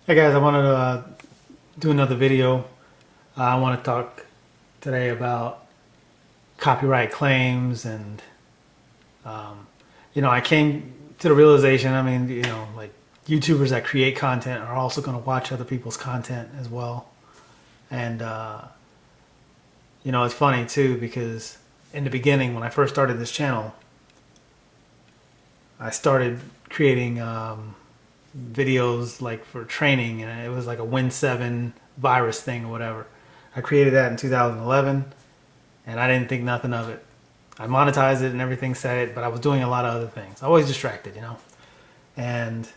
Hey guys, I wanted to do another video. I want to talk today about copyright claims and, I came to the realization, like YouTubers that create content are also going to watch other people's content as well. And, it's funny too because in the beginning, when I first started this channel, I started creating videos like for training, and it was like a Win7 virus thing or whatever. I created that in 2011, and I didn't think nothing of it. I monetized it and everything said it, but I was doing a lot of other things. I was always distracted. And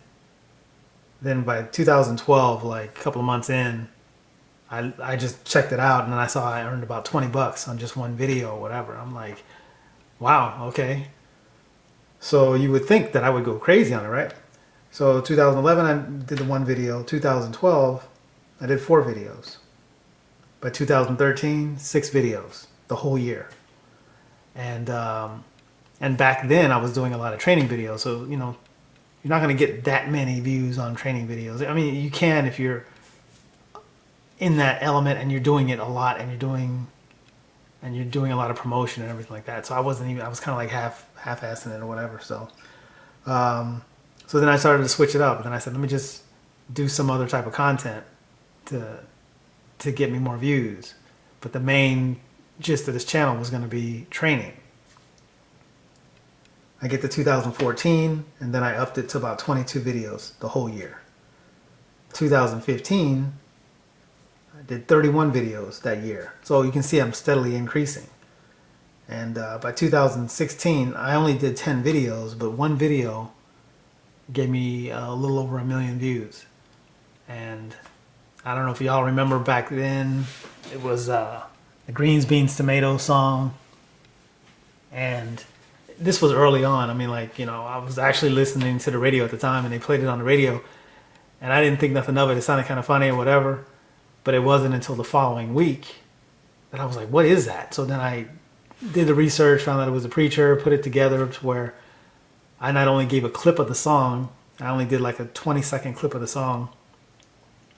then by 2012, like a couple of months in, I just checked it out, and then I saw I earned about 20 bucks on just one video or whatever. I'm like, wow, okay. So you would think that I would go crazy on it, right? So 2011, I did the one video. 2012, I did 4 videos. By 2013, 6 videos the whole year. And back then, I was doing a lot of training videos. So you're not going to get that many views on training videos. I mean, you can if you're in that element and you're doing it a lot, and you're doing a lot of promotion and everything like that. So I was kind of like half-assing it or whatever. So then I started to switch it up. And then I said, let me just do some other type of content to get me more views. But the main gist of this channel was going to be training. I get to 2014, and then I upped it to about 22 videos the whole year. 2015, I did 31 videos that year. So you can see I'm steadily increasing. And by 2016, I only did 10 videos, but one video gave me a little over 1 million views. And I don't know if y'all remember back then, it was the Greens, Beans, Tomato song. And this was early on. I mean, I was actually listening to the radio at the time, and they played it on the radio. And I didn't think nothing of it. It sounded kind of funny or whatever. But it wasn't until the following week that I was like, what is that? So then I did the research, found out it was a preacher, put it together to where I not only gave a clip of the song, I only did like a 20-second clip of the song,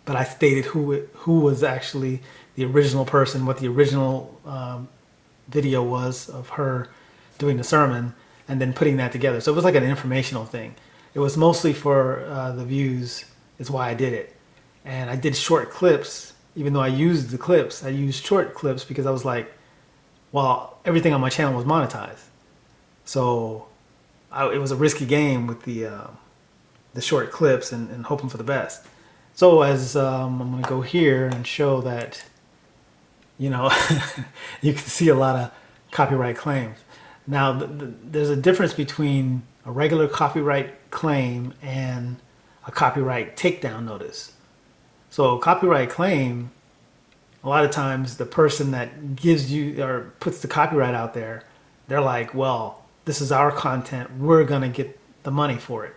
but I stated who was actually the original person, what the original video was of her doing the sermon, and then putting that together. So it was like an informational thing. It was mostly for the views, is why I did it. And I did short clips. Even though I used the clips, I used short clips because I was like, well, everything on my channel was monetized. So it was a risky game with the short clips and hoping for the best. So as I'm going to go here and show that, you can see a lot of copyright claims. Now, there's a difference between a regular copyright claim and a copyright takedown notice. So a copyright claim, a lot of times the person that gives you or puts the copyright out there, they're like, well, this is our content, we're going to get the money for it,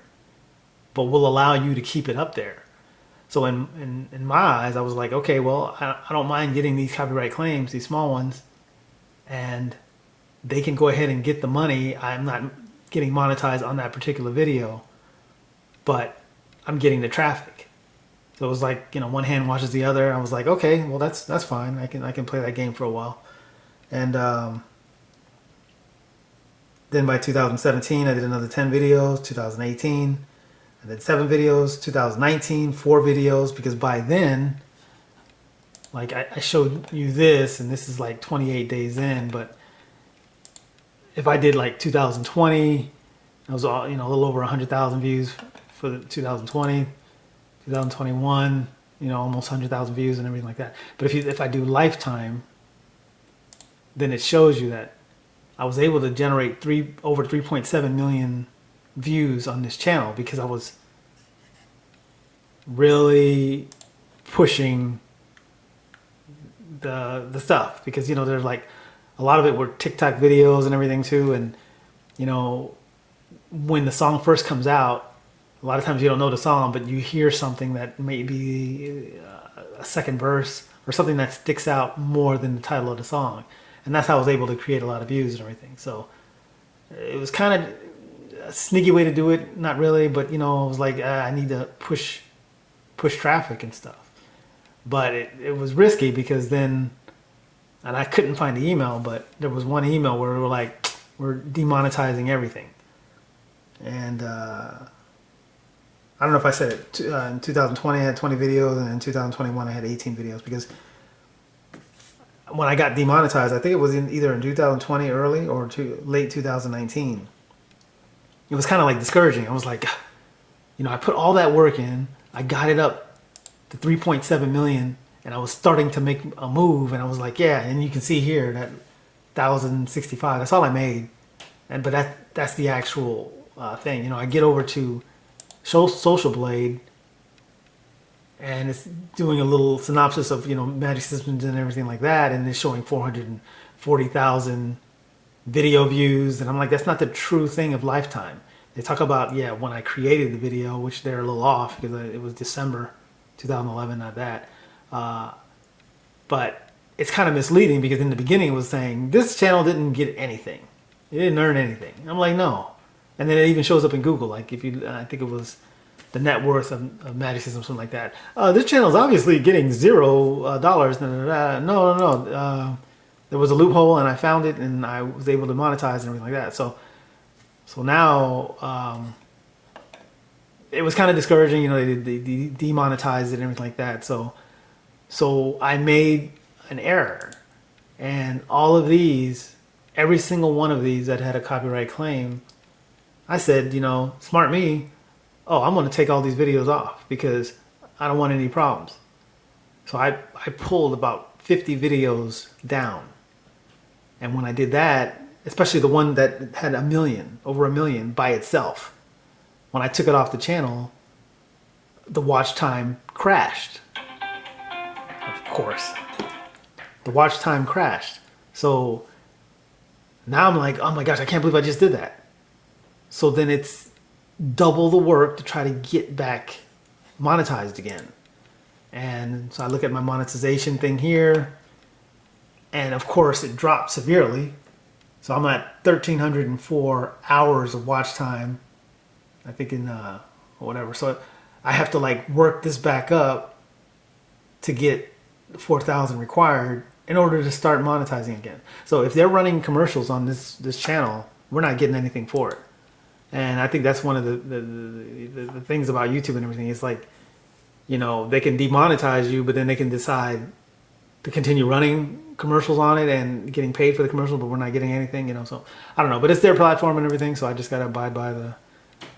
but we'll allow you to keep it up there. So in my eyes, I was like, okay, well, I don't mind getting these copyright claims, these small ones, and they can go ahead and get the money. I'm not getting monetized on that particular video, but I'm getting the traffic. So it was like, one hand washes the other. I was like, okay, well, that's fine. I can play that game for a while. And then by 2017, I did another 10 videos. 2018, I did 7 videos. 2019, 4 videos, because by then, like I showed you this, and this is like 28 days in, but if I did like 2020, that was all, a little over 100,000 views for the 2020. 2021, almost 100,000 views and everything like that. But if I do lifetime, then it shows you that I was able to generate over 3.7 million views on this channel because I was really pushing the stuff. Because there's like a lot of it were TikTok videos and everything too, and when the song first comes out, a lot of times you don't know the song, but you hear something that may be a second verse or something that sticks out more than the title of the song. And that's how I was able to create a lot of views and everything. So it was kind of a sneaky way to do it. Not really, but I was like, I need to push push traffic and stuff. But it was risky because then, and I couldn't find the email, but there was one email where we were like, we're demonetizing everything. And I don't know if I said it. In 2020, I had 20 videos, and in 2021, I had 18 videos because when I got demonetized, I think it was either in 2020 early or late 2019. It was kind of like discouraging. I was like, I put all that work in. I got it up to 3.7 million, and I was starting to make a move, and I was like, yeah. And you can see here that 1,065. That's all I made, but that's the actual thing. I get over to Social Blade, and it's doing a little synopsis of Magic Systems and everything like that, and it's showing 440,000 video views, and I'm like, that's not the true thing of Lifetime. They talk about when I created the video, which they're a little off because it was December 2011, not that, but it's kind of misleading because in the beginning it was saying this channel didn't get anything, it didn't earn anything. I'm like, no. And then it even shows up in Google, like if you, I think it was the net worth of Magic System, something like that. This channel is obviously getting $0. No. There was a loophole, and I found it, and I was able to monetize and everything like that. So now it was kind of discouraging. They demonetized it and everything like that. So I made an error, and all of these, every single one of these that had a copyright claim, I said, smart me, I'm going to take all these videos off because I don't want any problems. So I pulled about 50 videos down. And when I did that, especially the one that had over a million by itself, when I took it off the channel, the watch time crashed. Of course. The watch time crashed. So now I'm like, oh my gosh, I can't believe I just did that. So then it's double the work to try to get back monetized again. And so I look at my monetization thing here, and of course it dropped severely. So I'm at 1,304 hours of watch time, I think in whatever. So I have to work this back up to get 4,000 required in order to start monetizing again. So if they're running commercials on this channel, we're not getting anything for it. And I think that's one of the things about YouTube and everything. It's like, they can demonetize you, but then they can decide to continue running commercials on it and getting paid for the commercial, but we're not getting anything, So I don't know, but it's their platform and everything, so I just got to abide by the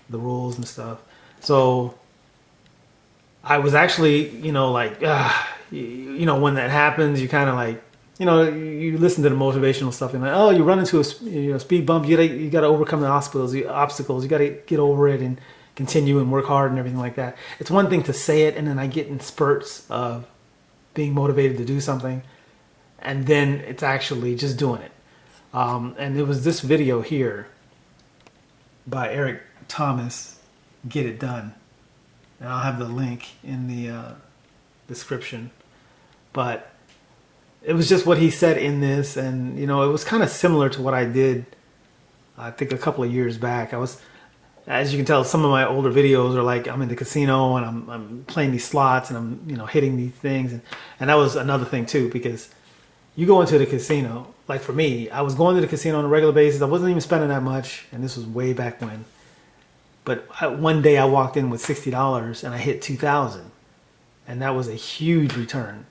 rules and stuff. So I was actually, when that happens, you kind of you listen to the motivational stuff and you run into a speed bump, you got to overcome the obstacles, you got to get over it and continue and work hard and everything like that. It's one thing to say it, and then I get in spurts of being motivated to do something, and then it's actually just doing it. And it was this video here by Eric Thomas, Get It Done, and I'll have the link in the description. But it was just what he said in this, and it was kind of similar to what I did, I think a couple of years back. As you can tell, some of my older videos are like I'm in the casino and I'm playing these slots and I'm hitting these things, and that was another thing too, because you go into the casino, like for me, I was going to the casino on a regular basis. I wasn't even spending that much, and this was way back when. But one day I walked in with $60 and I hit 2,000, and that was a huge return.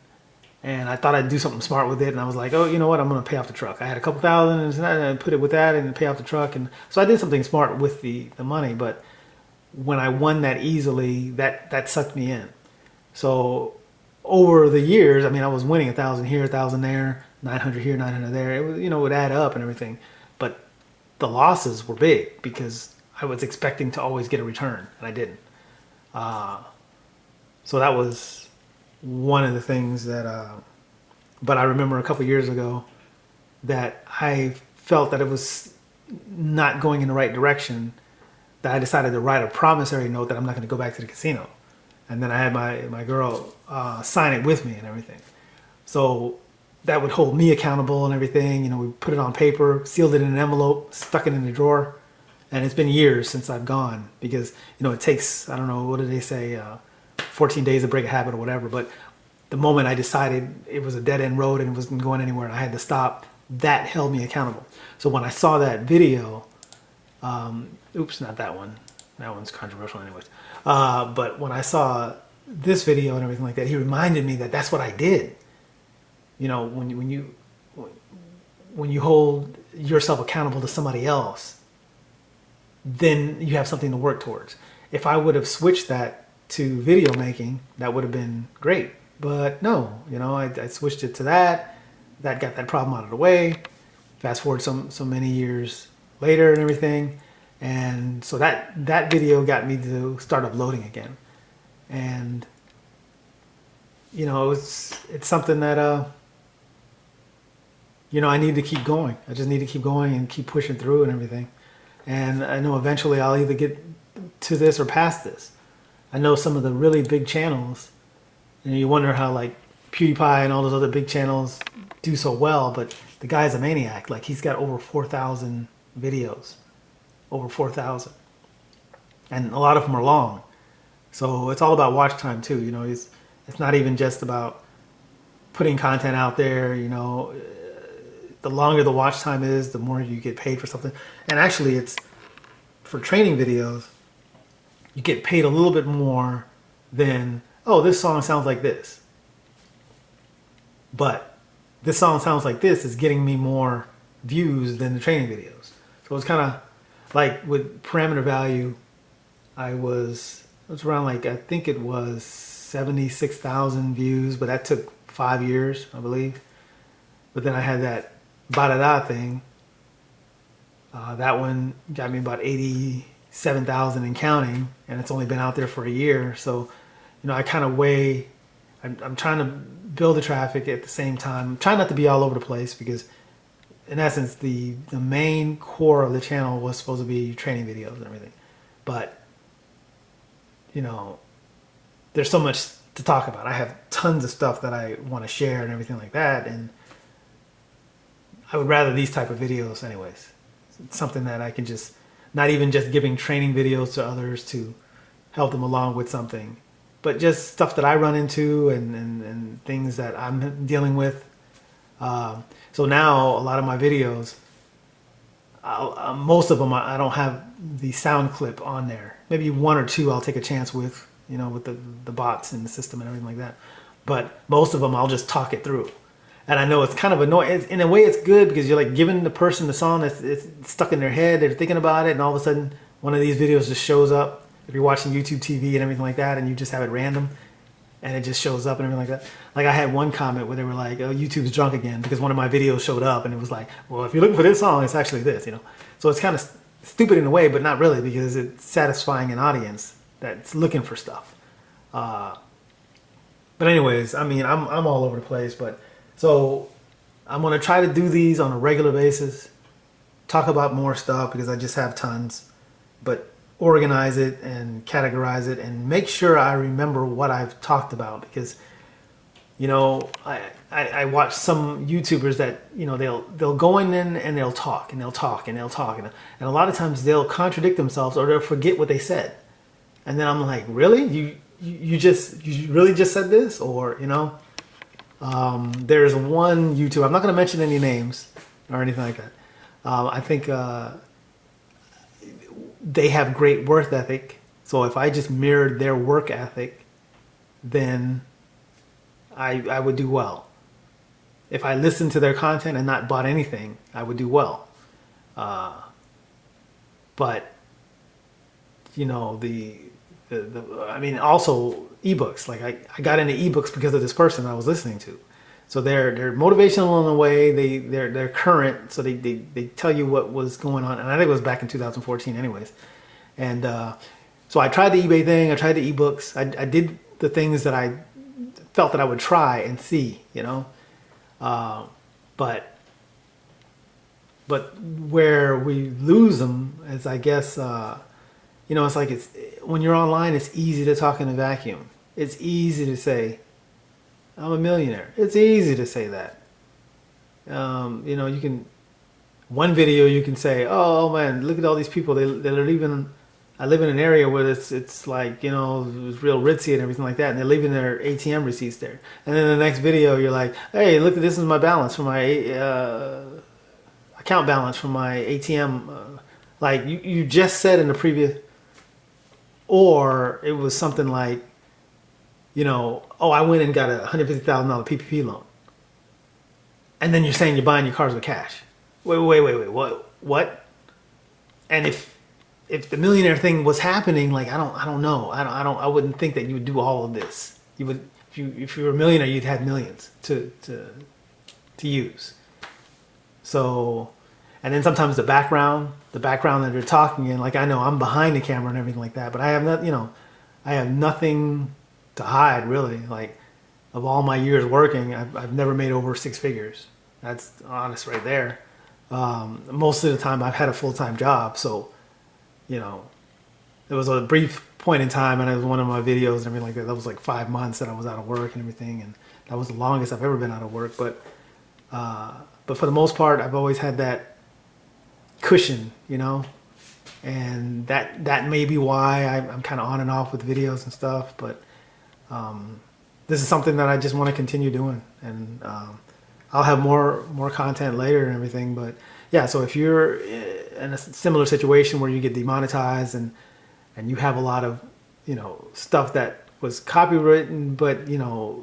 And I thought I'd do something smart with it, and I was like, oh, you know what, I'm going to pay off the truck. I had a couple thousand, and I put it with that and pay off the truck. And so I did something smart with the money, but when I won that easily, that sucked me in. So over the years, I was winning 1,000 here, 1,000 there, 900 here, 900 there. It was, would add up and everything. But the losses were big because I was expecting to always get a return, and I didn't. So that was one of the things that, but I remember a couple years ago that I felt that it was not going in the right direction, that I decided to write a promissory note that I'm not going to go back to the casino. And then I had my girl sign it with me and everything. So that would hold me accountable and everything. We put it on paper, sealed it in an envelope, stuck it in the drawer. And it's been years since I've gone because, it takes, I don't know, what do they say? 14 days to break a habit or whatever. But the moment I decided it was a dead end road and it wasn't going anywhere and I had to stop, that held me accountable. So when I saw that video, oops, not that one. That one's controversial anyways. But when I saw this video and everything like that, he reminded me that that's what I did. You know, when you hold yourself accountable to somebody else, then you have something to work towards. If I would have switched that to video making, that would have been great. But no, you know, I switched it to that. That got that problem out of the way. Fast forward so many years later and everything. And so that video got me to start uploading again. And, you know, it's something that, you know, I need to keep going. I just need to keep going and keep pushing through and everything. And I know eventually I'll either get to this or past this. I know some of the really big channels, and you wonder how like PewDiePie and all those other big channels do so well, but the guy's a maniac. Like he's got over 4,000 videos, over 4,000. And a lot of them are long. So it's all about watch time too. You know, it's not even just about putting content out there, you know. The longer the watch time is, the more you get paid for something. And actually, it's for training videos, you get paid a little bit more than, oh, this song sounds like this. But this song sounds like this is getting me more views than the training videos. So it's kind of like with parameter value, it was around like, I think it was 76,000 views, but that took 5 years, I believe. But then I had that Ba-da-da thing. That one got me about 87,000 and counting, and it's only been out there for a year. So, you know, I kind of weigh, I'm trying to build the traffic at the same time. I'm trying not to be all over the place because, in essence, the main core of the channel was supposed to be training videos and everything. But, you know, there's so much to talk about. I have tons of stuff that I want to share and everything like that, and I would rather these type of videos anyways. It's something that I can just, not even just giving training videos to others to help them along with something, but just stuff that I run into and things that I'm dealing with. So now a lot of my videos, most of them, I don't have the sound clip on there. Maybe one or two I'll take a chance with, you know, with the bots in the system and everything like that. But most of them I'll just talk it through. And I know it's kind of annoying. In a way, it's good because you're like giving the person the song that's it's stuck in their head. They're thinking about it, and all of a sudden, one of these videos just shows up. If you're watching YouTube TV and everything like that, and you just have it random, and it just shows up and everything like that. Like I had one comment where they were like, "Oh, YouTube's drunk again," because one of my videos showed up, and it was like, "Well, if you're looking for this song, it's actually this," you know. So it's kind of stupid in a way, but not really because it's satisfying an audience that's looking for stuff. But anyways, I mean, I'm all over the place, but. So I'm going to try to do these on a regular basis, talk about more stuff because I just have tons, but organize it and categorize it and make sure I remember what I've talked about because, you know, I watch some YouTubers that, you know, they'll go in and they'll talk and they'll talk and they'll talk. And a lot of times they'll contradict themselves or they'll forget what they said. And then I'm like, really? You really just said this? Or, you know? There's one YouTube, I'm not going to mention any names or anything like that. I think they have great work ethic. So if I just mirrored their work ethic, then I would do well. If I listened to their content and not bought anything, I would do well. But, you know, I mean, also ebooks. Like I got into ebooks because of this person I was listening to. So they're motivational in a way. They're current. So they tell you what was going on. And I think it was back in 2014 anyways. And so I tried the eBay thing. I tried the ebooks. I did the things that I felt that I would try and see, you know. But where we lose them is, I guess, you know, it's like when you're online, it's easy to talk in a vacuum. It's easy to say, I'm a millionaire. It's easy to say that. You know, one video you can say, oh man, look at all these people. They're leaving I live in an area where it's like, you know, it's real ritzy and everything like that, and they're leaving their ATM receipts there. And then the next video, you're like, hey, look, this is my balance for my account balance from my ATM. Like you just said in the previous, or it was something like, you know, oh, I went and got a $150,000 PPP loan, and then you're saying you're buying your cars with cash. Wait, what? And if the millionaire thing was happening, like I don't know, I wouldn't think that you would do all of this. You would, if you were a millionaire, you'd have millions to use. So, and then sometimes the background that they're talking in, like I know I'm behind the camera and everything like that, but I have not, you know, I have nothing to hide really. Like of all my years working, I've never made over six figures. That's honest right there. Most of the time I've had a full-time job, so you know, there was a brief point in time, and it was one of my videos and everything like that. That was like 5 months that I was out of work and everything, and that was the longest I've ever been out of work. But for the most part, I've always had that cushion, you know, and that may be why I'm kind of on and off with videos and stuff. But this is something that I just want to continue doing, and I'll have more content later and everything. But yeah, so if you're in a similar situation where you get demonetized and you have a lot of, you know, stuff that was copywritten, but you know,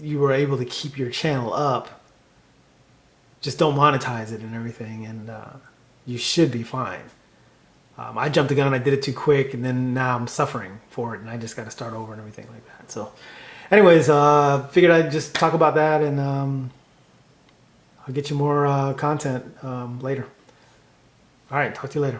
you were able to keep your channel up, just don't monetize it and everything, and you should be fine. I jumped the gun, I did it too quick, and then now I'm suffering for it, and I just got to start over and everything like that. So anyways, figured I'd just talk about that, and I'll get you more content later. All right, talk to you later.